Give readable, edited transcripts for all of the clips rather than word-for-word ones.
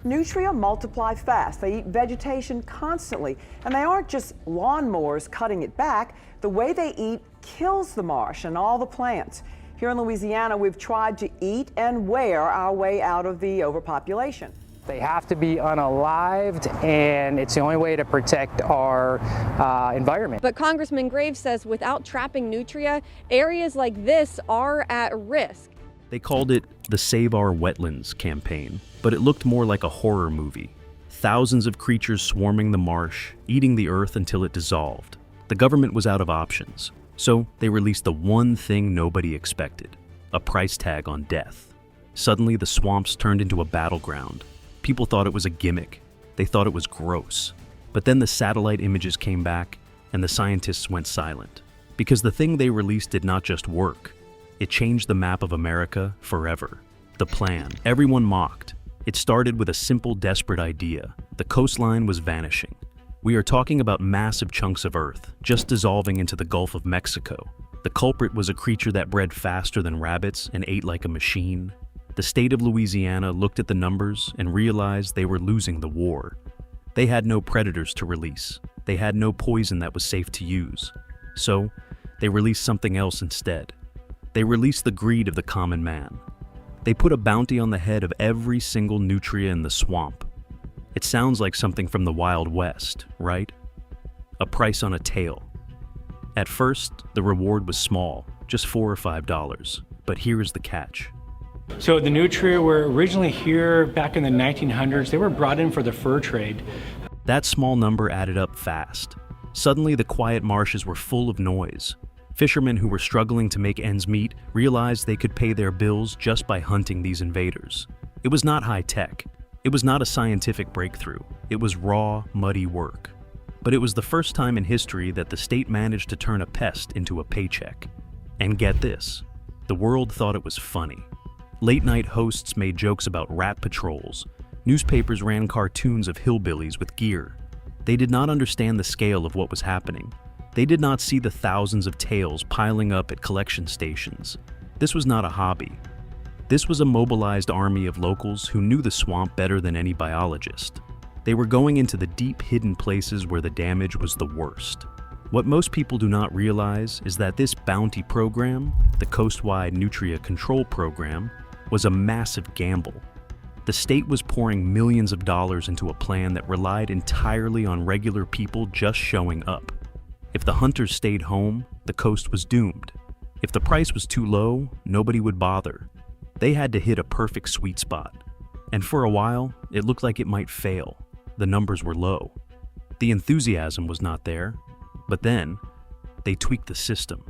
Nutria multiply fast. They eat vegetation constantly, and they aren't just lawnmowers cutting it back. The way they eat kills the marsh and all the plants. Here in Louisiana, we've tried to eat and wear our way out of the overpopulation. They have to be unalived, and it's the only way to protect our environment. But Congressman Graves says without trapping Nutria, areas like this are at risk. They called it the Save Our Wetlands campaign, but it looked more like a horror movie. Thousands of creatures swarming the marsh, eating the earth until it dissolved. The government was out of options, so they released the one thing nobody expected, a price tag on death. Suddenly, the swamps turned into a battleground. People thought it was a gimmick. They thought it was gross. But then the satellite images came back, and the scientists went silent. Because the thing they released did not just work. It changed the map of America forever. The plan. Everyone mocked. It started with a simple, desperate idea. The coastline was vanishing. We are talking about massive chunks of earth, just dissolving into the Gulf of Mexico. The culprit was a creature that bred faster than rabbits and ate like a machine. The state of Louisiana looked at the numbers and realized they were losing the war. They had no predators to release. They had no poison that was safe to use. So, they released something else instead. They released the greed of the common man. They put a bounty on the head of every single nutria in the swamp. It sounds like something from the Wild West, right? A price on a tail. At first, the reward was small, just $4 or $5. But here is the catch. So the nutria were originally here back in the 1900s. They were brought in for the fur trade. That small number added up fast. Suddenly, the quiet marshes were full of noise. Fishermen who were struggling to make ends meet realized they could pay their bills just by hunting these invaders. It was not high-tech. It was not a scientific breakthrough. It was raw, muddy work. But it was the first time in history that the state managed to turn a pest into a paycheck. And get this, the world thought it was funny. Late-night hosts made jokes about rat patrols. Newspapers ran cartoons of hillbillies with gear. They did not understand the scale of what was happening. They did not see the thousands of tails piling up at collection stations. This was not a hobby. This was a mobilized army of locals who knew the swamp better than any biologist. They were going into the deep hidden places where the damage was the worst. What most people do not realize is that this bounty program, the Coastwide Nutria Control Program, was a massive gamble. The state was pouring millions of dollars into a plan that relied entirely on regular people just showing up. If the hunters stayed home, the coast was doomed. If the price was too low, nobody would bother. They had to hit a perfect sweet spot. And for a while, it looked like it might fail. The numbers were low. The enthusiasm was not there. But then, they tweaked the system.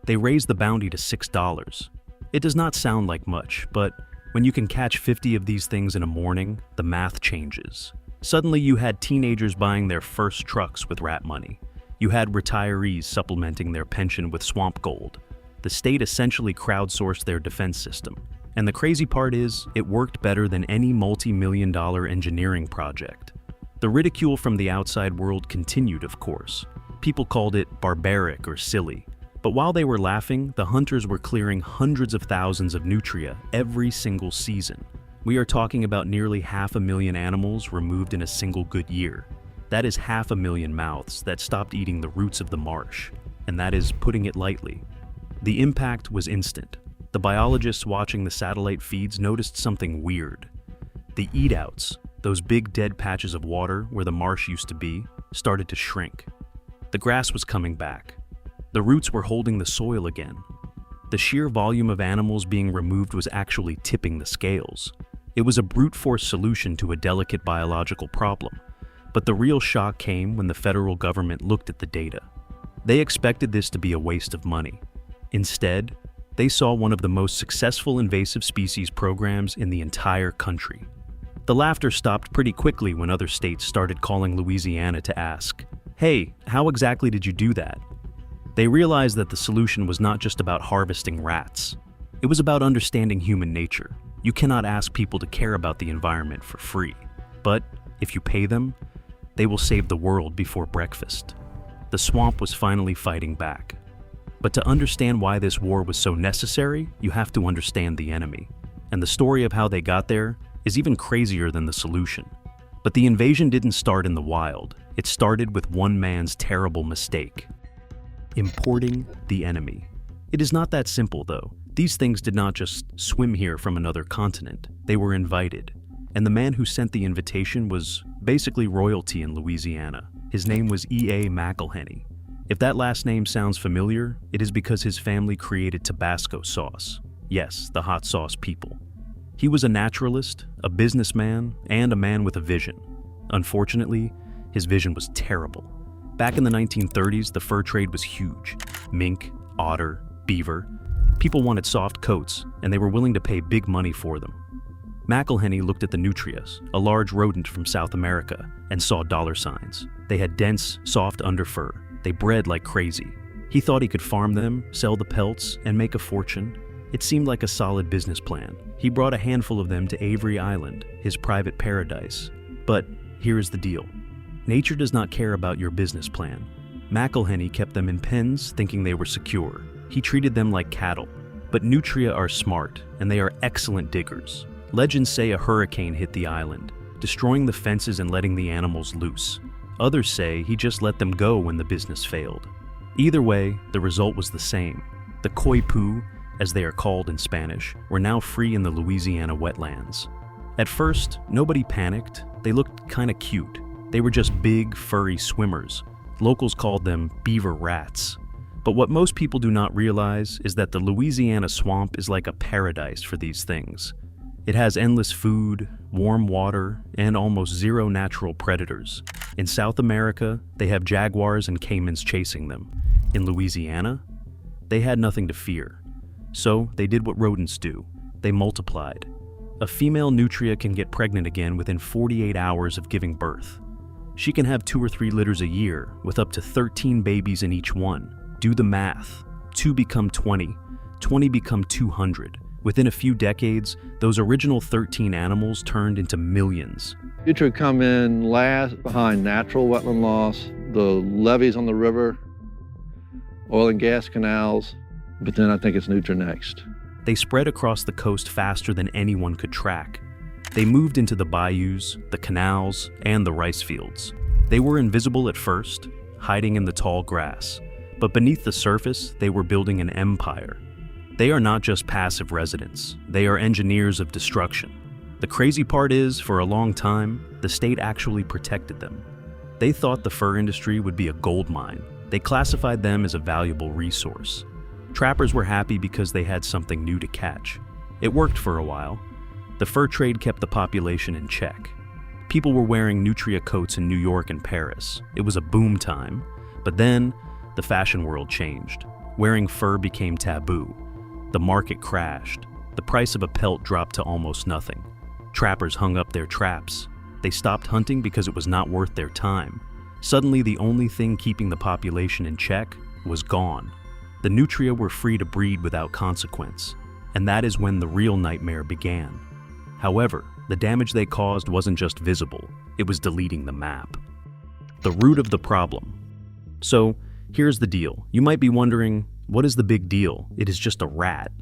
They raised the bounty to $6. It does not sound like much, but when you can catch 50 of these things in a morning, the math changes. Suddenly you had teenagers buying their first trucks with rat money. You had retirees supplementing their pension with swamp gold. The state essentially crowdsourced their defense system. And the crazy part is, it worked better than any multi-million-dollar engineering project. The ridicule from the outside world continued, of course. People called it barbaric or silly. But while they were laughing, the hunters were clearing hundreds of thousands of nutria every single season. We are talking about nearly 500,000 animals removed in a single good year. That is 500,000 mouths that stopped eating the roots of the marsh. And that is putting it lightly. The impact was instant. The biologists watching the satellite feeds noticed something weird. The eatouts, those big dead patches of water where the marsh used to be, started to shrink. The grass was coming back. The roots were holding the soil again. The sheer volume of animals being removed was actually tipping the scales. It was a brute force solution to a delicate biological problem. But the real shock came when the federal government looked at the data. They expected this to be a waste of money. Instead, they saw one of the most successful invasive species programs in the entire country. The laughter stopped pretty quickly when other states started calling Louisiana to ask, "Hey, how exactly did you do that?" They realized that the solution was not just about harvesting rats. It was about understanding human nature. You cannot ask people to care about the environment for free. But if you pay them, they will save the world before breakfast. The swamp was finally fighting back. But to understand why this war was so necessary, you have to understand the enemy. And the story of how they got there is even crazier than the solution. But the invasion didn't start in the wild. It started with one man's terrible mistake: importing the enemy. It is not that simple, though. These things did not just swim here from another continent. They were invited. And the man who sent the invitation was basically royalty in Louisiana. His name was E.A. McElhenney. If that last name sounds familiar, it is because his family created Tabasco sauce. Yes, the hot sauce people. He was a naturalist, a businessman, and a man with a vision. Unfortunately, his vision was terrible. Back in the 1930s, the fur trade was huge. Mink, otter, beaver. People wanted soft coats, and they were willing to pay big money for them. McElhenney looked at the Nutrias, a large rodent from South America, and saw dollar signs. They had dense, soft underfur. They bred like crazy. He thought he could farm them, sell the pelts, and make a fortune. It seemed like a solid business plan. He brought a handful of them to Avery Island, his private paradise. But here is the deal. Nature does not care about your business plan. McElhenney kept them in pens, thinking they were secure. He treated them like cattle. But Nutria are smart, and they are excellent diggers. Legends say a hurricane hit the island, destroying the fences and letting the animals loose. Others say he just let them go when the business failed. Either way, the result was the same. The coypu, as they are called in Spanish, were now free in the Louisiana wetlands. At first, nobody panicked. They looked kinda cute. They were just big, furry swimmers. Locals called them beaver rats. But what most people do not realize is that the Louisiana swamp is like a paradise for these things. It has endless food, warm water, and almost zero natural predators. In South America, they have jaguars and caimans chasing them. In Louisiana, they had nothing to fear. So they did what rodents do. They multiplied. A female nutria can get pregnant again within 48 hours of giving birth. She can have 2 or 3 litters a year, with up to 13 babies in each one. Do the math. 2 become 20. 20 become 200. Within a few decades, those original 13 animals turned into millions. Nutria come in last behind natural wetland loss, the levees on the river, oil and gas canals, but then I think it's Nutria next. They spread across the coast faster than anyone could track. They moved into the bayous, the canals, and the rice fields. They were invisible at first, hiding in the tall grass. But beneath the surface, they were building an empire. They are not just passive residents. They are engineers of destruction. The crazy part is, for a long time, the state actually protected them. They thought the fur industry would be a gold mine. They classified them as a valuable resource. Trappers were happy because they had something new to catch. It worked for a while. The fur trade kept the population in check. People were wearing Nutria coats in New York and Paris. It was a boom time. But then, the fashion world changed. Wearing fur became taboo. The market crashed. The price of a pelt dropped to almost nothing. Trappers hung up their traps. They stopped hunting because it was not worth their time. Suddenly, the only thing keeping the population in check was gone. The Nutria were free to breed without consequence. And that is when the real nightmare began. However, the damage they caused wasn't just visible. It was deleting the map. The root of the problem. So, here's the deal. You might be wondering, what is the big deal? It is just a rat.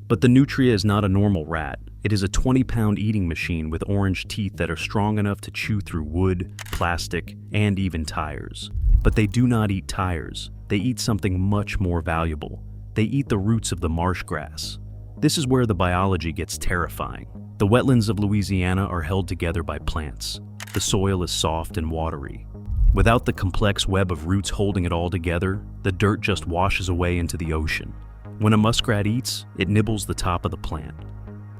But the Nutria is not a normal rat. It is a 20-pound eating machine with orange teeth that are strong enough to chew through wood, plastic, and even tires. But they do not eat tires. They eat something much more valuable. They eat the roots of the marsh grass. This is where the biology gets terrifying. The wetlands of Louisiana are held together by plants. The soil is soft and watery. Without the complex web of roots holding it all together, the dirt just washes away into the ocean. When a muskrat eats, it nibbles the top of the plant.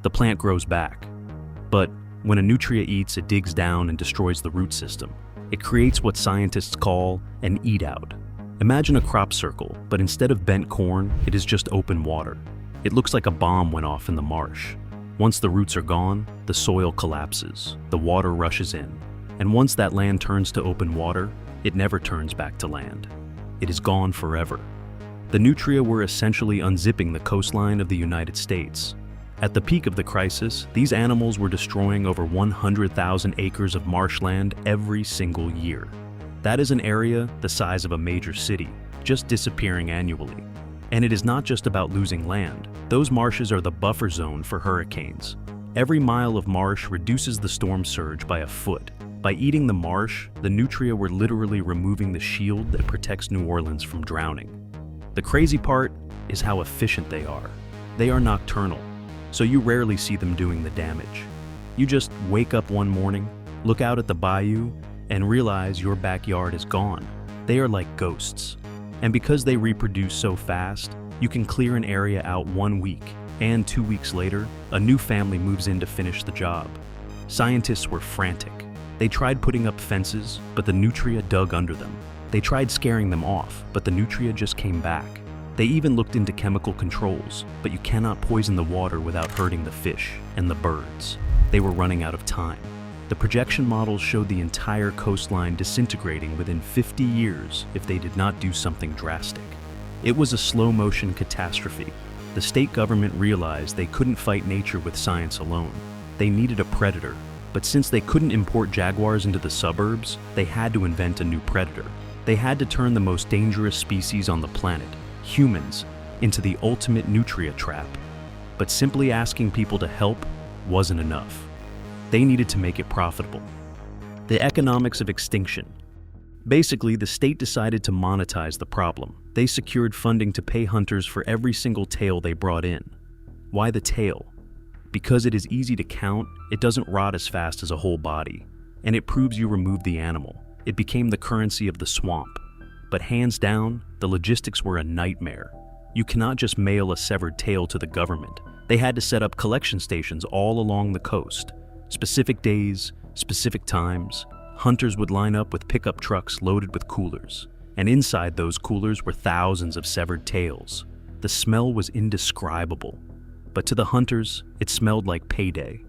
The plant grows back. But when a nutria eats, it digs down and destroys the root system. It creates what scientists call an eat-out. Imagine a crop circle, but instead of bent corn, it is just open water. It looks like a bomb went off in the marsh. Once the roots are gone, the soil collapses. The water rushes in. And once that land turns to open water, it never turns back to land. It is gone forever. The Nutria were essentially unzipping the coastline of the United States. At the peak of the crisis, these animals were destroying over 100,000 acres of marshland every single year. That is an area the size of a major city, just disappearing annually. And it is not just about losing land. Those marshes are the buffer zone for hurricanes. Every mile of marsh reduces the storm surge by a foot. By eating the marsh, the Nutria were literally removing the shield that protects New Orleans from drowning. The crazy part is how efficient they are. They are nocturnal, so you rarely see them doing the damage. You just wake up one morning, look out at the bayou, and realize your backyard is gone. They are like ghosts. And because they reproduce so fast, you can clear an area out 1 week, and 2 weeks later, a new family moves in to finish the job. Scientists were frantic. They tried putting up fences, but the Nutria dug under them. They tried scaring them off, but the Nutria just came back. They even looked into chemical controls, but you cannot poison the water without hurting the fish and the birds. They were running out of time. The projection models showed the entire coastline disintegrating within 50 years if they did not do something drastic. It was a slow-motion catastrophe. The state government realized they couldn't fight nature with science alone. They needed a predator. But since they couldn't import jaguars into the suburbs, they had to invent a new predator. They had to turn the most dangerous species on the planet, humans, into the ultimate Nutria trap. But simply asking people to help wasn't enough. They needed to make it profitable. The economics of extinction. Basically, the state decided to monetize the problem. They secured funding to pay hunters for every single tail they brought in. Why the tail? Because it is easy to count, it doesn't rot as fast as a whole body, and it proves you removed the animal. It became the currency of the swamp. But hands down, the logistics were a nightmare. You cannot just mail a severed tail to the government. They had to set up collection stations all along the coast. Specific days, specific times, hunters would line up with pickup trucks loaded with coolers, and inside those coolers were thousands of severed tails. The smell was indescribable. But to the hunters, it smelled like payday.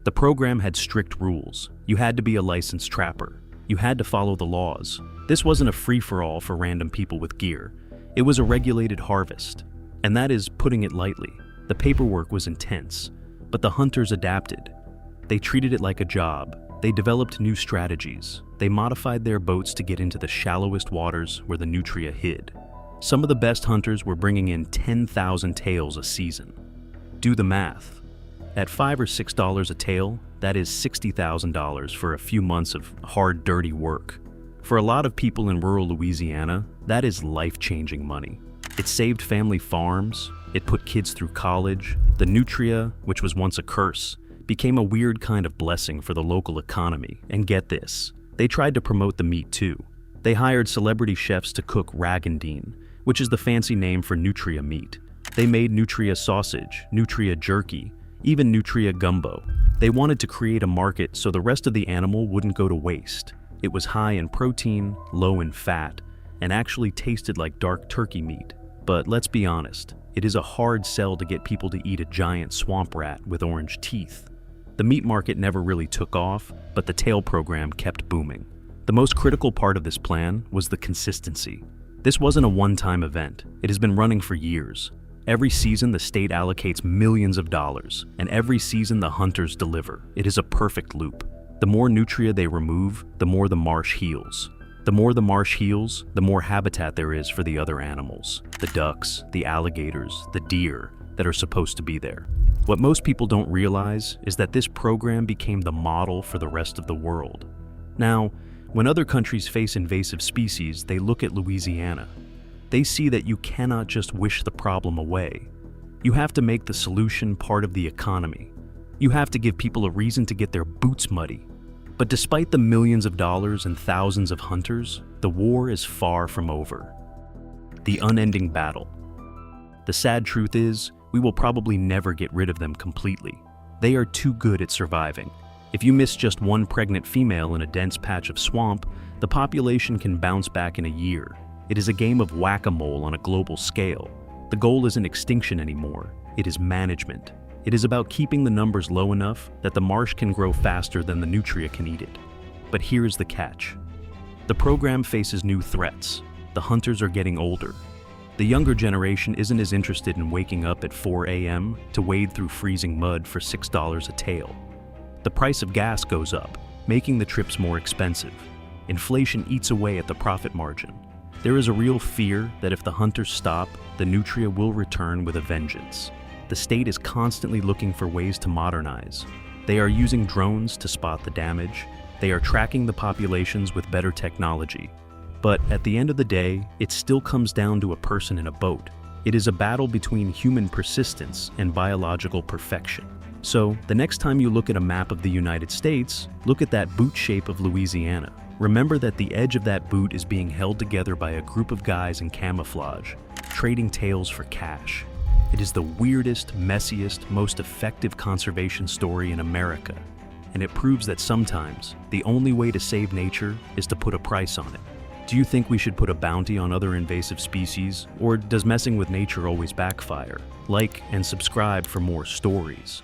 The program had strict rules. You had to be a licensed trapper. You had to follow the laws. This wasn't a free-for-all for random people with gear. It was a regulated harvest. And that is putting it lightly. The paperwork was intense, but the hunters adapted. They treated it like a job. They developed new strategies. They modified their boats to get into the shallowest waters where the Nutria hid. Some of the best hunters were bringing in 10,000 tails a season. Do the math. At $5 or $6 a tail, that is $60,000 for a few months of hard, dirty work. For a lot of people in rural Louisiana, that is life-changing money. It saved family farms, it put kids through college. The Nutria, which was once a curse, became a weird kind of blessing for the local economy. And get this, they tried to promote the meat too. They hired celebrity chefs to cook ragondine, which is the fancy name for Nutria meat. They made Nutria sausage, Nutria jerky, even Nutria gumbo. They wanted to create a market so the rest of the animal wouldn't go to waste. It was high in protein, low in fat, and actually tasted like dark turkey meat. But let's be honest, it is a hard sell to get people to eat a giant swamp rat with orange teeth. The meat market never really took off, but the tail program kept booming. The most critical part of this plan was the consistency. This wasn't a one-time event. It has been running for years. Every season, the state allocates millions of dollars, and every season the hunters deliver. It is a perfect loop. The more Nutria they remove, the more the marsh heals. The more the marsh heals, the more habitat there is for the other animals, the ducks, the alligators, the deer that are supposed to be there. What most people don't realize is that this program became the model for the rest of the world. Now, when other countries face invasive species, they look at Louisiana. They see that you cannot just wish the problem away. You have to make the solution part of the economy. You have to give people a reason to get their boots muddy. But despite the millions of dollars and thousands of hunters, the war is far from over. The unending battle. The sad truth is, we will probably never get rid of them completely. They are too good at surviving. If you miss just one pregnant female in a dense patch of swamp, the population can bounce back in a year. It is a game of whack-a-mole on a global scale. The goal isn't extinction anymore, it is management. It is about keeping the numbers low enough that the marsh can grow faster than the Nutria can eat it. But here is the catch. The program faces new threats. The hunters are getting older. The younger generation isn't as interested in waking up at 4 a.m. to wade through freezing mud for $6 a tail. The price of gas goes up, making the trips more expensive. Inflation eats away at the profit margin. There is a real fear that if the hunters stop, the Nutria will return with a vengeance. the state is constantly looking for ways to modernize. They are using drones to spot the damage. They are tracking the populations with better technology. But at the end of the day, it still comes down to a person in a boat. It is a battle between human persistence and biological perfection. So, the next time you look at a map of the United States, look at that boot shape of Louisiana. Remember that the edge of that boot is being held together by a group of guys in camouflage, trading tails for cash. It is the weirdest, messiest, most effective conservation story in America. And it proves that sometimes, the only way to save nature is to put a price on it. Do you think we should put a bounty on other invasive species, or does messing with nature always backfire? Like and subscribe for more stories.